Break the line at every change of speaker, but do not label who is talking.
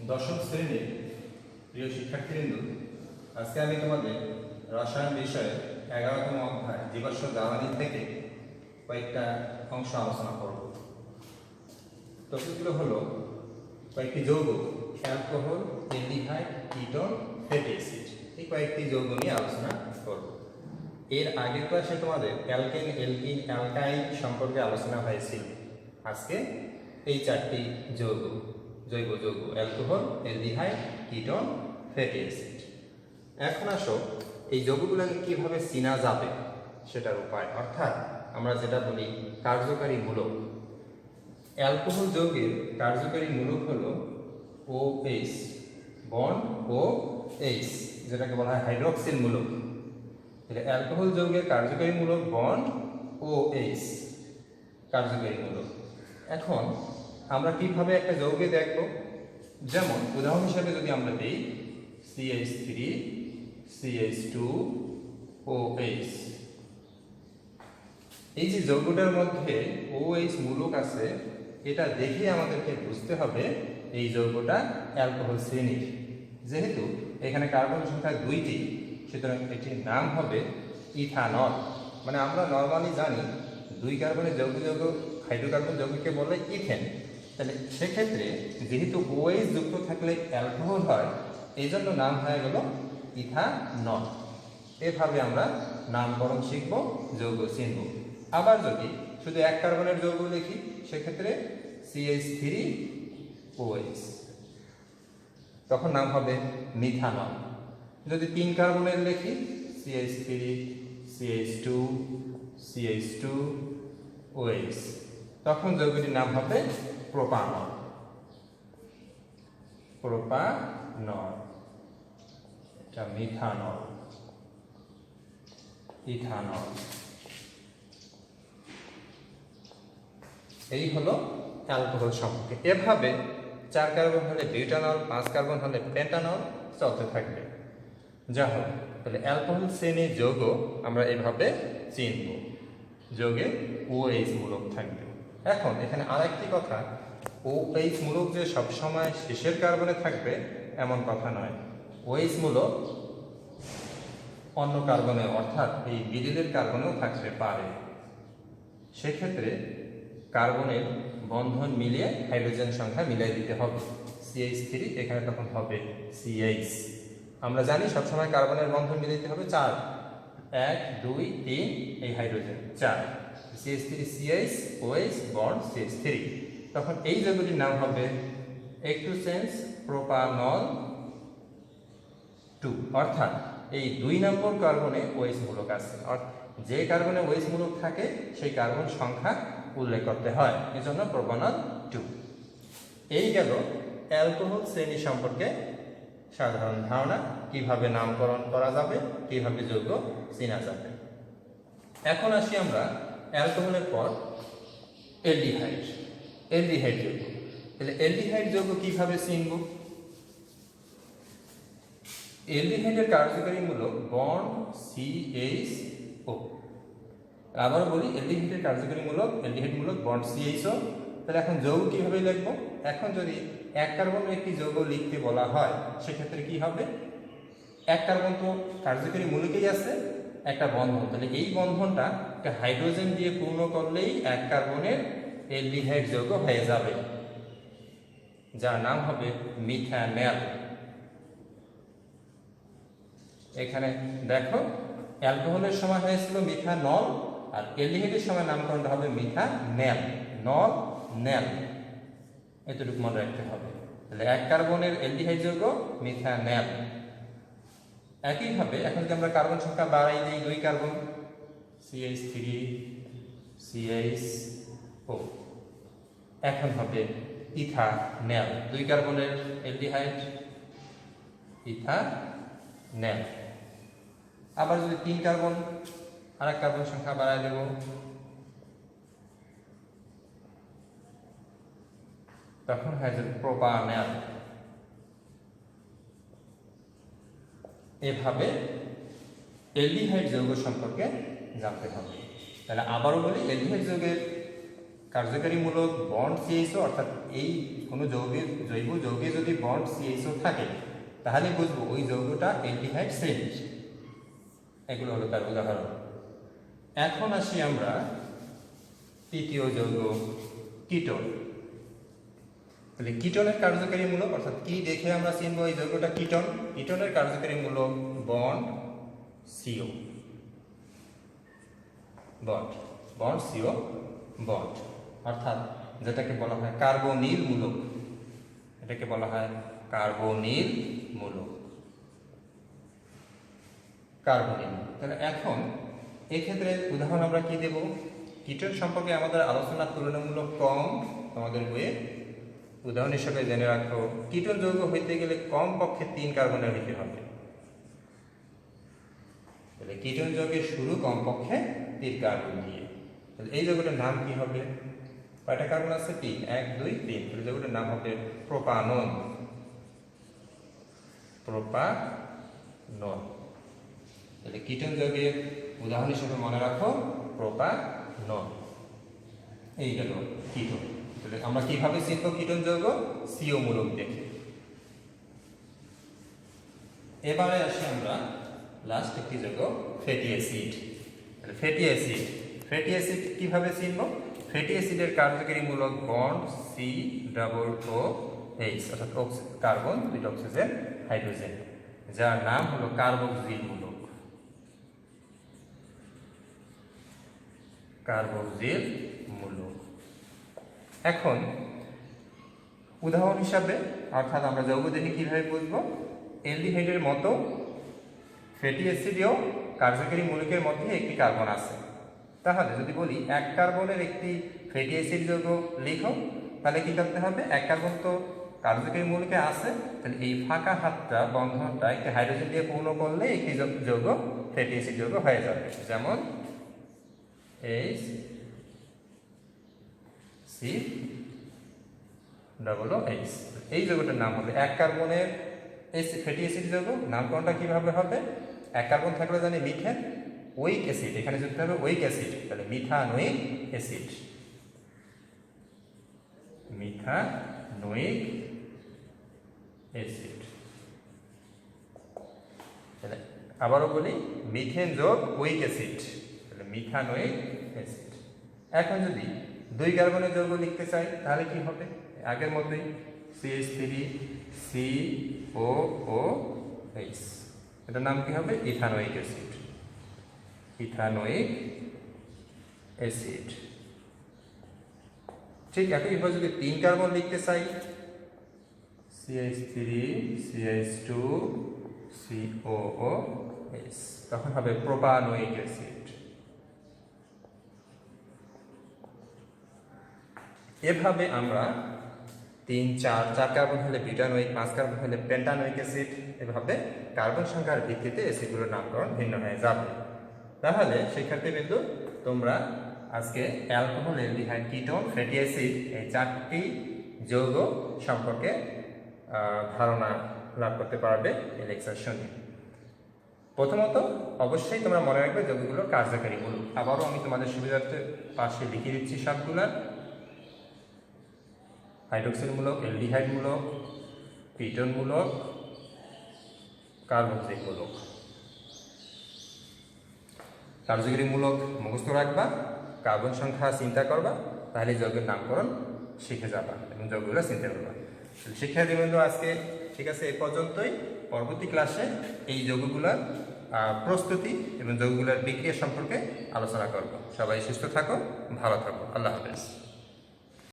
দশম শ্রেণীর প্রিয় শিক্ষার্থীবৃন্দ, আজকে আমি তোমাদের রসায়ন বিষয়ে 11তম অধ্যায় জীবাশ্ম জ্বালানি থেকে কয়েকটা অংশ আলোচনা করব। টপিকগুলো হলো কয়েকটি যৌগ, alcohol, aldehyde, ketone, fatty acid. এই কয়েকটি যৌগ নিয়ে আলোচনা করব। এর আগের ক্লাসে তোমাদের অ্যালকেন, অ্যালকিন, অ্যালকাইন সম্পর্কে আলোচনা হয়েছিল। আজকে এই চারটি জৈব যৌগ alcohol, aldehyde, ketone, fatty acid. এখন আসো এই যৌগগুলোকে কিভাবে চেনা যাবে সেটার উপায়, অর্থাৎ আমরা যেটা বলি কার্যকারী মূলক। অ্যালকোহল যৌগের কার্যকারী মূলক হলো OH, বন্ড OH, যেটাকে বলা হয় হাইড্রক্সিল মূলক। অ্যালকোহল যৌগের কার্যকারী মূলক বন্ড OH, কার্যকারী মূলক। এখন আমরা কিভাবে একটা যৌগে দেখব, যেমন উদাহরণ হিসেবে যদি আমরা দিই CH3 CH2OH, এই যে যৌগটার মধ্যে OH মূলক আছে, এটা দেখে আমাদেরকে বুঝতে হবে এই যৌগটা অ্যালকোহল শ্রেণীর। যেহেতু এখানে কার্বন সংখ্যা 2টি, সুতরাং এটির নাম হবে ইথানল। মানে আমরা নর্মালি জানি 2 কার্বনের যৌগ হাইড্রোকার্বন যৌগকে বলে ইথেন। তাহলে সেক্ষেত্রে যেহেতু OH যুক্ত থাকলে অ্যালকোহল হয়, এই জন্য নাম হয়ে গেল ইথানল। এভাবে আমরা নামকরণ শিখব, যৌগ চিনব। আবার যদি শুধু এক কার্বনের যৌগ লিখি, সেক্ষেত্রে CH3OH, তখন নাম হবে মিথানল। যদি 3 কার্বনের লিখি CH3 CH2 CH2OH, তখন যৌগটির নাম হবে প্রোপানল। এটা মিথানল, ইথানল। এই হলো অ্যালকোহল সম্পর্কে। এভাবে 4 কার্বন হলে বিউটানল, 5 কার্বন হলে পেন্টানল চলতে থাকবে। যা হোক, তাহলে অ্যালকোহল শ্রেণীর যৌগ আমরা এভাবে চিনব, যৌগে OH মূলক থাকবে। এখন এখানে আরেকটি কথা, OH মূলক যে সবসময় শেষের কার্বনে থাকবে এমন কথা নয়। OH মূলক অন্য কার্বনে, অর্থাৎ এই মিডিলের কার্বনেও থাকতে পারে। সেক্ষেত্রে কার্বনের বন্ধন মিলিয়ে হাইড্রোজেন সংখ্যা মিলিয়ে দিতে হবে। CH3 এখানে তখন হবে CH। আমরা জানি সবসময় কার্বনের বন্ধন মিলিয়ে দিতে হবে 4, 1 2 3, এই hydrogen 4, CH3CH OH bond CH3। তখন এই যৌগটির নাম হবে একটুসেন্স প্রোপানল 2, অর্থাৎ এই 2 নম্বর কার্বনে OH মূলক আছে। যে কার্বনে OH মূলক থাকে সেই কার্বন সংখ্যা উল্লেখ করতে হয়, এজন্য প্রোপানল 2। এই গেল অ্যালকোহল শ্রেণী সম্পর্কে সাধারণ ধারণা, কিভাবে নামকরণ করা যাবে, কিভাবে যৌগ চেনা যাবে। এখন আসি আমরা অ্যালকোহলের পর অ্যালডিহাইড যৌগ। তাহলে অ্যালডিহাইড যৌগ কিভাবে চিনব? অ্যালডিহাইডের কার্যকারী মূলক বন্ড CHO। আবার বলি, অ্যালডিহাইডের কার্যকারী মূলক অ্যালডিহাইড মূলক বন্ড CHO। তাহলে এখন যৌগ কিভাবে লিখব? এখন যদি এক কার্বনের একটি যৌগ লিখতে বলা হয়, সেক্ষেত্রে কি হবে? এক কার্বন তো কার্যকারী মূলকেই আছে, একটা বন্ধন, তাহলে এই বন্ধনটা একটা হাইড্রোজেন দিয়ে পূর্ণ করলেই এক কার্বনের অ্যালডিহাইড যৌগ হয়ে যাবে, যার নাম হবে মিথানেল। এখানে দেখো, অ্যালকোহলের সময় হয়েছিল মিথানল, আর অ্যালডিহাইডের সময় নামকরণটা হবে মিথানেল, নল নেল, এতটুকু মনে রাখতে হবে। তাহলে এক কার্বনের অ্যালডিহাইড যৌগ মিথানেল। একইভাবে এখন যদি আমরা কার্বন সংখ্যা বাড়াই দিই, 2 কার্বন CH3 CHO, এখন হবে ইথানেল, 2 কার্বনের অ্যালডিহাইড ইথানেল। আবার যদি 3 কার্বন, আরেক কার্বন সংখ্যা বাড়াই দেব, তখন হয়ে যাবে প্রোপানেল। এভাবে অ্যালডিহাইড যৌগ সম্পর্কে জানতে হবে। তাহলে আবারও বলি, অ্যালডিহাইড যৌগের কার্যকারীমূলক বন্ড CHO, অর্থাৎ এই কোনো জৈব যৌগে যদি বন্ড CHO থাকে তাহলে বুঝবো ওই যৌগটা অ্যালডিহাইড শ্রেণীর। এগুলো হলো তার উদাহরণ। এখন আসি আমরা তৃতীয় যৌগ কিটোন। তাহলে কিটোনের কার্যকারীমূলক, অর্থাৎ কি দেখে আমরা চিনব এই যৌগটা কিটোন? কিটোনের কার্যকারীমূলক bond CO, bond CO bond, অর্থাৎ যেটাকে বলা হয় কার্বনিল মূলক, এটাকে বলা হয় কার্বনিল মূলক। কার্বনিল। তাহলে এখন এক্ষেত্রে উদাহরণ আমরা কি দেব? কিটোন সম্পর্কে আমাদের আলোচনা তুলনামূলক কম, আমাদের বইয়ে উদাহরণ হিসেবে জেনে রাখো, কিটোন যৌগ হইতে গেলে কমপক্ষে 3 কার্বনের হইতে হবে। তাহলে কিটোন যৌগের শুরু কমপক্ষে 3 কার্বন দিয়ে। তাহলে এই যৌগটার নাম কি হবে? কয়টা কার্বন আছে? 3, 1 2 3। তাহলে যৌগটার নাম হবে প্রোপানন। প্রোপানন। তাহলে কিটোন যৌগের উদাহরণ হিসেবে মনে রাখো প্রোপানন। এই গেল কিটোন। তাহলে আমরা কিভাবে চিনব কিটোন যৌগ? CO মূলক দেখে। এবারে আসি আমরা লাস্ট একটি যৌগ fatty acid. Fatty acid, fatty acid কিভাবে চিনব? ফ্যাটি অ্যাসিডের কার্যকারীমূলক বন্ড COOH, অর্থাৎ কার্বন, 2 অক্সিজেন, হাইড্রোজেন, যার নাম হলো কার্বক্সিল মূলক। কার্বক্সিল মূলক। এখন উদাহরণ হিসাবে, অর্থাৎ আমরা যৌগ দেখে কিভাবে বুঝবো? অ্যালডিহাইডের মতো ফ্যাটি অ্যাসিডেও কার্যকারী মূলকের মধ্যে একটি কার্বন আছে। তাহলে যদি বলি 1 কার্বনের একটি ফ্যাটি অ্যাসিড যৌগ লিখো, তাহলে কি করতে হবে? 1 কার্বন তো কার্যকারী মূলকে আছে, তাহলে এই ফাঁকা হাতটা, বন্ধনটা একটি হাইড্রোজেন দিয়ে পূর্ণ করলে একটি যৌগ ফ্যাটি অ্যাসিড যৌগ হয়ে যাবে। যেমন HCOOH। এই যৌগটার নাম হবে 1 কার্বনের ফ্যাটি অ্যাসিড যৌগ। নামকরণটা কিভাবে হবে? 1 কার্বন থাকলে জানি মিথেন ওইক অ্যাসিড, এখানে যুক্ত হবে ওইক অ্যাসিড, তাহলে মিথানোইক অ্যাসিড। Methanoic acid. তাহলে আবারও বলি, মিথেন যোগ ওইক অ্যাসিড, তাহলে মিথানোইক অ্যাসিড। এখন যদি 2 কার্বনের যৌগ লিখতে চাই তাহলে কি হবে? আগের মতোই CH3COOH, এটার নাম কি হবে? Ethanoic acid. Ethanoic acid. ঠিক একইভাবে যদি 3 কার্বন লিখতে চাই, CH3CH2COOH, তখন হবে প্রোপানোইক অ্যাসিড। এভাবে আমরা 3 4 কার্বন হলে বিটানোইক, 5 কার্বন হলে পেন্টানোইক অ্যাসিড, এভাবে কার্বন সংখ্যার ভিত্তিতে অ্যাসিডগুলোর নামকরণ ভিন্ন হয়ে যাবে। তাহলে শিক্ষার্থীবৃন্দ, তোমরা আজকে alcohol, aldehyde, ketone, fatty acid এই 4টি যৌগ সম্পর্কে ধারণা লাভ করতে পারবে এই লেকচার শুনে। প্রথমত অবশ্যই তোমরা মনে রাখবে যৌগগুলোর কার্যকারী মূলক। আবারও আমি তোমাদের সুবিধার্থে পাশে লিখে দিচ্ছি সবগুলা। হাইড্রোক্সিল মূলক, অ্যালডিহাইড মূলক, কিটোন মূলক, কার্বক্সিল মূলক। কার্যকারী মূলক মুখস্থ রাখবা, কার্বন সংখ্যা চিন্তা করবা, তাহলে যৌগের নামকরণ শিখে যাবা এবং যৌগগুলো চিনতে পারবা। শিক্ষার্থীবৃন্দ, আজকে ঠিক আছে, এই পর্যন্তই। পরবর্তী ক্লাসে এই যৌগগুলোর প্রস্তুতি এবং যৌগগুলোর বিক্রিয়া সম্পর্কে আলোচনা করব। সবাই সুস্থ থাকো, ভালো থাকো। আল্লাহ হাফেজ।